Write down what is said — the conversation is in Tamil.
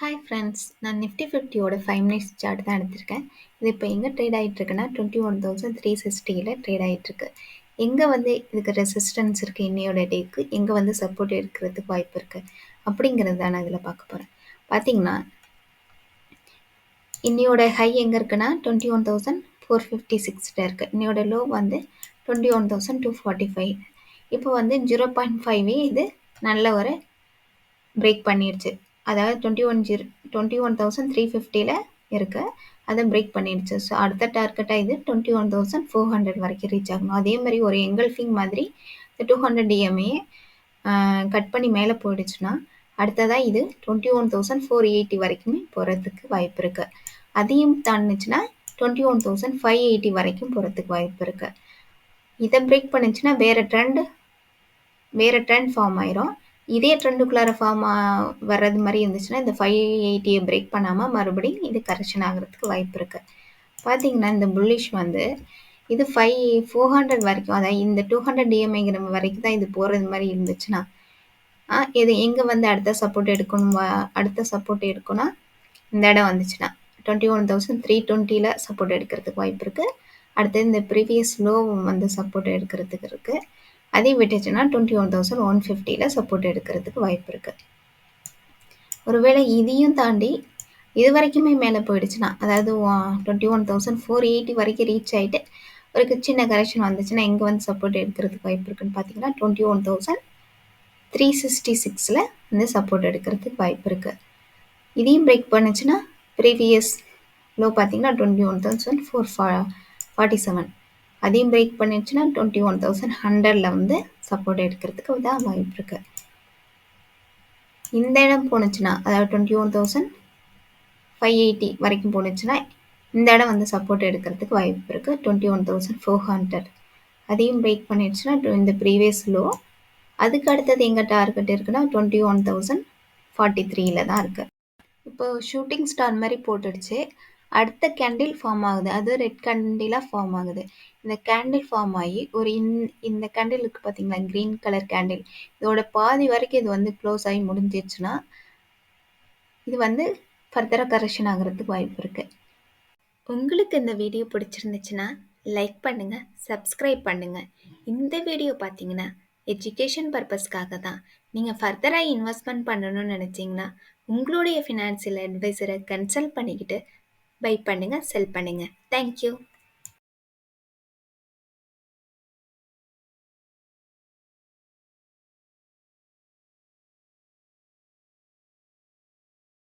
ஹாய் ஃப்ரெண்ட்ஸ், நான் நிஃப்டி ஃபிஃப்டியோட 5 மினிட்ஸ் சார்ட் தான் எடுத்திருக்கேன். இது இப்போ எங்கே ட்ரேட் ஆகிட்டுருக்குன்னா 21,360 ட்ரேட் ஆகிட்டுருக்கு. எங்கே வந்து இதுக்கு ரெசிஸ்டன்ஸ் இருக்குது இன்னையோட டேக்கு, எங்கே வந்து சப்போர்ட் எடுக்கிறதுக்கு வாய்ப்பு இருக்குது அப்படிங்கிறது தான் நான் இதில் பார்க்க போகிறேன். பார்த்தீங்கன்னா இன்னையோட ஹை எங்கே இருக்குன்னா 21,456 இருக்குது. இன்னையோட லோ வந்து 21,245. இப்போ வந்து 0.5 இது நல்ல ஒரு பிரேக் பண்ணிடுச்சு. அதாவது 21,350 இருக்குது. அதை பிரேக் பண்ணிடுச்சு. ஸோ அடுத்த டார்கெட்டாக இது 21,400 வரைக்கும் ரீச் ஆகணும். அதே மாதிரி ஒரு எங்கல்ஃபிங் மாதிரி இந்த 200 டிஎம்ஏ கட் பண்ணி மேலே போயிடுச்சுன்னா அடுத்ததாக இது 21,480 வரைக்குமே போகிறதுக்கு வாய்ப்பு இருக்குது. அதையும் தாண்டுச்சுன்னா 21,580 வரைக்கும் போகிறதுக்கு வாய்ப்பு இருக்குது. இதை பிரேக் பண்ணிச்சுன்னா வேறு ட்ரெண்ட் ஃபார்ம் ஆயிரும். இதே ட்ரெண்டுக்குள்ளார ஃபார்ம் வர்றது மாதிரி இருந்துச்சுன்னா இந்த 580 பிரேக் பண்ணாமல் மறுபடியும் இது கரெக்ஷன் ஆகிறதுக்கு வாய்ப்பு இருக்குது. பார்த்தீங்கன்னா இந்த புல்லிஷ் வந்து இது 400 வரைக்கும், அதாவது இந்த 200 டிஎம்ஐங்கிற வரைக்கும் தான் இது போகிறது மாதிரி இருந்துச்சுன்னா இது எங்கே வந்து அடுத்த சப்போர்ட் எடுக்கணும்னா இந்த இடம் வந்துச்சுன்னா 21,320 சப்போர்ட் எடுக்கிறதுக்கு வாய்ப்பு இருக்குது. அடுத்து இந்த ப்ரீவியஸ் லோ வந்து சப்போர்ட் எடுக்கிறதுக்கு இருக்குது. அதையும் விட்டுச்சுன்னா 21,150 சப்போர்ட் எடுக்கிறதுக்கு வாய்ப்பு இருக்குது. ஒருவேளை இதையும் தாண்டி இது வரைக்குமே மேலே போயிடுச்சுன்னா, அதாவது 21,480 வரைக்கும் ரீச் ஆகிட்டு ஒரு சின்ன கரெக்ஷன் வந்துச்சுன்னா எங்கே வந்து சப்போர்ட் எடுக்கிறதுக்கு வாய்ப்பு இருக்குன்னு பார்த்தீங்கன்னா 21,366 வந்து சப்போர்ட் எடுக்கிறதுக்கு வாய்ப்பு இருக்குது. இதையும் பிரேக் பண்ணுச்சுன்னா ப்ரீவியஸ் லோ பார்த்தீங்கன்னா 21,447. அதையும் பிரேக் பண்ணிடுச்சுன்னா 21,100 வந்து சப்போர்ட் எடுக்கிறதுக்கு தான் வாய்ப்பு இருக்குது. இந்த இடம் போணுச்சுன்னா, அதாவது 21,580 வரைக்கும் போணுச்சுன்னா இந்த இடம் வந்து சப்போர்ட் எடுக்கிறதுக்கு வாய்ப்பு இருக்குது 21,400. அதையும் பிரேக் பண்ணிடுச்சுன்னா இந்த ப்ரீவியஸ் லோ. அதுக்கு அடுத்தது எங்கள் டார்கெட் இருக்குன்னா 21,043 தான் இருக்குது. இப்போ ஷூட்டிங் ஸ்டார் மாதிரி போட்டுடுச்சு. அடுத்த கேண்டில் ஃபார்ம் ஆகுது. அது ரெட் கேண்டிலாக ஃபார்ம் ஆகுது. இந்த கேண்டில் ஃபார்ம் ஆகி ஒரு இந்த கேண்டில் இருக்குது பார்த்தீங்களா, க்ரீன் கலர் கேண்டில், இதோட பாதி வரைக்கும் இது வந்து க்ளோஸ் ஆகி முடிஞ்சிச்சுன்னா இது வந்து ஃபர்தராக கரெக்ஷன் ஆகிறதுக்கு வாய்ப்பு இருக்குது. உங்களுக்கு இந்த வீடியோ பிடிச்சிருந்துச்சுன்னா லைக் பண்ணுங்கள், சப்ஸ்கிரைப் பண்ணுங்கள். இந்த வீடியோ பார்த்தீங்கன்னா எஜுகேஷன் பர்பஸ்க்காக தான். நீங்கள் ஃபர்தராக இன்வெஸ்ட்மெண்ட் பண்ணணும்னு நினச்சிங்கன்னா உங்களுடைய ஃபினான்சியல் அட்வைசரை கன்சல்ட் பண்ணிக்கிட்டு பை பண்ணுங்கள், செல் பண்ணுங்கள். தேங்க்யூ.